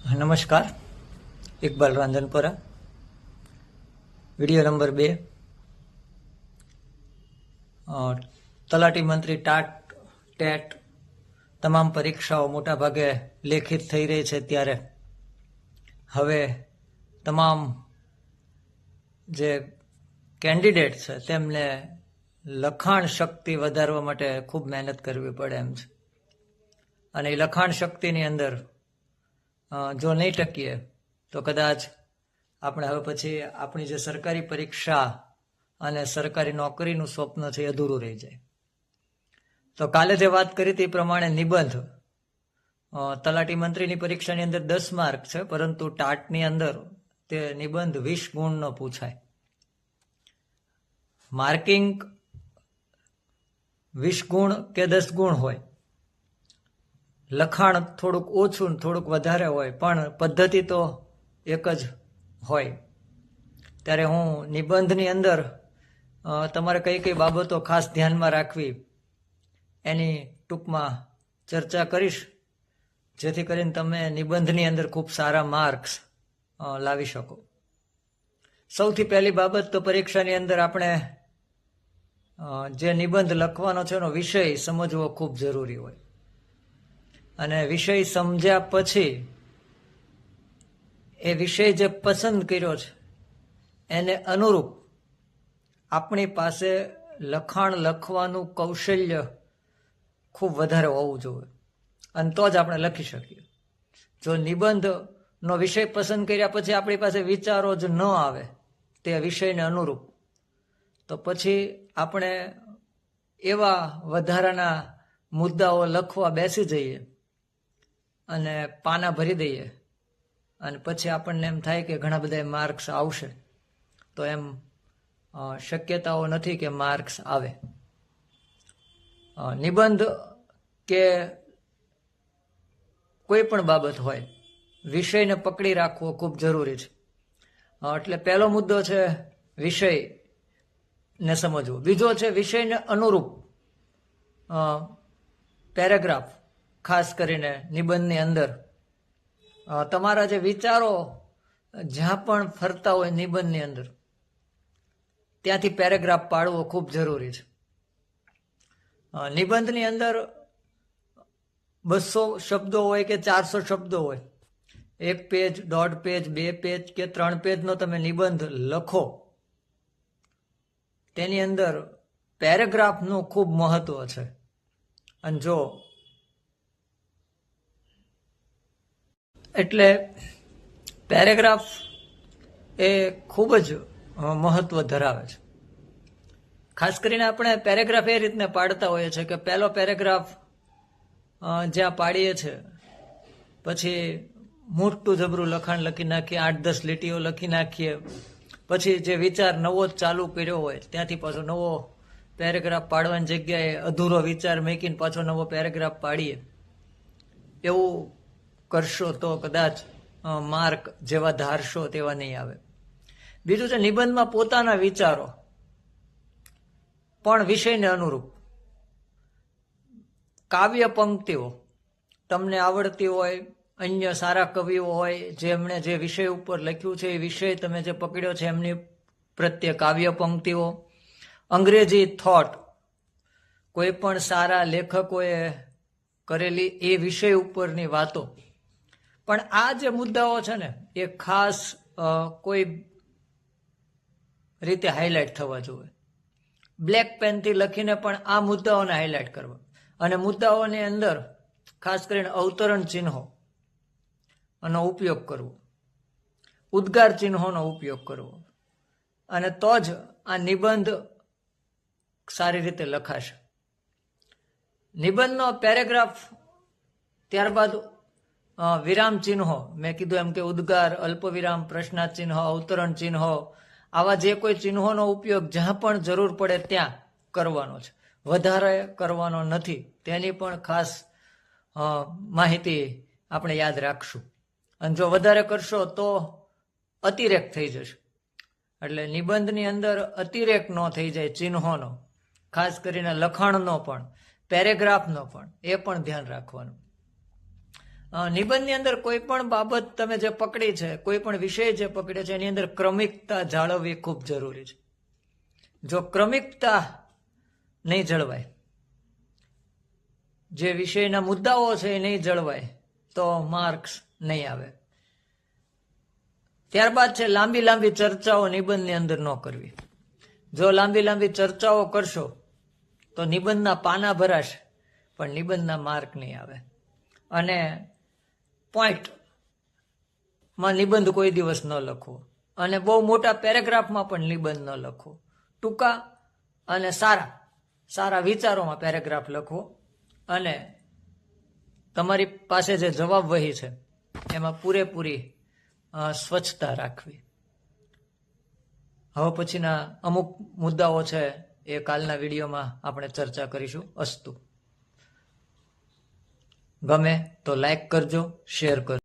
નમસ્કાર, Iqbal રાંધનપરા, video number 2. તલાટી મંત્રી ટેટ તમામ પરીક્ષાઓ મોટાભાગે લેખિત થઈ રહી છે, ત્યારે હવે તમામ જે કેન્ડિડેટ છે તેમને લખાણ શક્તિ વધારવા માટે ખૂબ મહેનત કરવી પડે એમ છે. અને એ લખાણ શક્તિની અંદર જો નહીં ટકીએ તો કદાચ આપણે હવે પછી આપણી જે સરકારી પરીક્ષા અને સરકારી નોકરીનું સ્વપ્ન છે એ અધૂરું રહી જાય. તો કાલે જે વાત કરી તે પ્રમાણે નિબંધ તલાટી મંત્રીની પરીક્ષાની અંદર 10 માર્ક છે, પરંતુ ટાટની અંદર તે નિબંધ 20 ગુણનો પૂછાય. માર્કિંગ 20 ગુણ કે 10 ગુણ હોય, લખાણ થોડુંક ઓછું થોડુંક વધારે હોય, પણ પદ્ધતિ તો એક જ હોય. ત્યારે હું નિબંધની અંદર તમારે કઈ કઈ બાબતો ખાસ ધ્યાનમાં રાખવી એની ટૂંકમાં ચર્ચા કરીશ, જેથી કરીને તમે નિબંધની અંદર ખૂબ સારા માર્ક્સ લાવી શકો. સૌથી પહેલી બાબત તો પરીક્ષાની અંદર આપણે જે નિબંધ લખવાનો છે એનો વિષય સમજવો ખૂબ જરૂરી હોય. અને વિષય સમજ્યા પછી એ વિષય જે પસંદ કર્યો છે એને અનુરૂપ આપણી પાસે લખાણ લખવાનું કૌશલ્ય ખૂબ વધારે હોવું જોઈએ, અને તો જ આપણે લખી શકીએ. જો નિબંધનો વિષય પસંદ કર્યા પછી આપણી પાસે વિચારો જ ન આવે તે વિષયને અનુરૂપ, તો પછી આપણે એવા વધારાના મુદ્દાઓ લખવા બેસી જઈએ અને પાના ભરી દઈએ, અને પછી આપણને એમ થાય કે ઘણા બધા માર્ક્સ આવશે, તો એમ શક્યતાઓ નથી કે માર્ક્સ આવે. નિબંધ કે કોઈ પણ બાબત હોય, વિષયને પકડી રાખવો ખૂબ જરૂરી છે. એટલે પહેલો મુદ્દો છે વિષયને સમજવો. બીજો છે વિષયને અનુરૂપ પેરેગ્રાફ. ખાસ કરીને નિબંધની અંદર તમારા જે વિચારો જ્યાં પણ ફરતા હોય નિબંધની અંદર, ત્યાંથી પેરેગ્રાફ પાડવો ખૂબ જરૂરી છે. નિબંધની અંદર 200 શબ્દો હોય કે 400 શબ્દો હોય, 1 પેજ, 1.5 પેજ, 2 પેજ કે 3 પેજનો તમે નિબંધ લખો, તેની અંદર પેરેગ્રાફનું ખૂબ મહત્વ છે. અને જો એટલે પેરેગ્રાફ એ ખૂબ જ મહત્વ ધરાવે છે. ખાસ કરીને આપણે પેરેગ્રાફ એ રીતના પાડતા હોઈએ છીએ કે પહેલો પેરેગ્રાફ જ્યાં પાડીએ છીએ, પછી મોટું જબરું લખાણ લખી નાખીએ, 8-10 લીટીઓ લખી નાખીએ, પછી જે વિચાર નવો જ ચાલુ કર્યો હોય ત્યાંથી પાછો નવો પેરેગ્રાફ પાડવાની જગ્યાએ અધૂરો વિચાર મૂકીને પાછો નવો પેરેગ્રાફ પાડીએ. એવું કરશો તો કદાચ માર્ક જેવા ધારશો તેવા નહીં આવે. બીજું છે નિબંધમાં પોતાના વિચારો પણ વિષયને અનુરૂપ. કાવ્ય પંક્તિઓ તમને આવડતી હોય, અન્ય સારા કવિઓ હોય જેમણે જે વિષય ઉપર લખ્યું છે એ વિષય તમે જે પકડ્યો છે એમની પ્રત્યે કાવ્ય પંક્તિઓ. અંગ્રેજી થોટ, કોઈ પણ સારા લેખકોએ કરેલી એ વિષય ઉપરની વાતો. પણ આ જે મુદ્દાઓ છે ને એ ખાસ કોઈ રીતે હાઇલાઇટ થવા જોઈએ. બ્લેક પેનથી લખીને પણ આ મુદ્દાઓને હાઇલાઇટ કરવા, અને મુદ્દાઓની અંદર ખાસ કરીને અવતરણ ચિહ્નો નો ઉપયોગ કરવો, ઉદ્ગાર ચિહ્નોનો ઉપયોગ કરવો, અને તો જ આ નિબંધ સારી રીતે લખાશે. નિબંધનો પેરેગ્રાફ, ત્યારબાદ વિરામ ચિહ્નો, મેં કીધું એમ કે ઉદ્ગાર, અલ્પવિરામ, પ્રશ્નાર્થ ચિહ્ન, અવતરણ ચિહ્નો, આવા જે કોઈ ચિહ્નોનો ઉપયોગ જ્યાં પણ જરૂર પડે ત્યાં કરવાનો છે, વધારે કરવાનો નથી. તેની પણ ખાસ માહિતી આપણે યાદ રાખશું. અને જો વધારે કરશો તો અતિરેક થઈ જશે. એટલે નિબંધની અંદર અતિરેક ન થઈ જાય ચિહ્નોનો, ખાસ કરીને લખાણનો પણ, પેરેગ્રાફનો પણ, એ પણ ધ્યાન રાખવાનું. નિબંધની અંદર કોઈ પણ બાબત તમે જે પકડી છે, કોઈ પણ વિષય જે પકડે છે, એની અંદર ક્રમિકતા જાળવવી ખૂબ જરૂરી છે. જો ક્રમિકતા નહીં જળવાય, જે વિષયના મુદ્દાઓ છે એ નહીં જળવાય, તો માર્ક્સ નહીં આવે. ત્યારબાદ છે લાંબી લાંબી ચર્ચાઓ નિબંધની અંદર ન કરવી. જો લાંબી લાંબી ચર્ચાઓ કરશો તો નિબંધના પાના ભરાશે, પણ નિબંધના માર્ક નહીં આવે. અને પોઈન્ટમાં નિબંધ કોઈ દિવસ ન લખવો, અને બહુ મોટા પેરેગ્રાફમાં પણ નિબંધ ન લખવો. ટૂંકા અને સારા વિચારોમાં પેરેગ્રાફ લખવો, અને તમારી પાસે જે જવાબ વહી છે એમાં પૂરેપૂરી સ્વચ્છતા રાખવી. હવે પછીના અમુક મુદ્દાઓ છે એ કાલના વિડીયોમાં આપણે ચર્ચા કરીશું. અસ્તુ. ગમે તો લાઈક કરજો, શેર કરજો.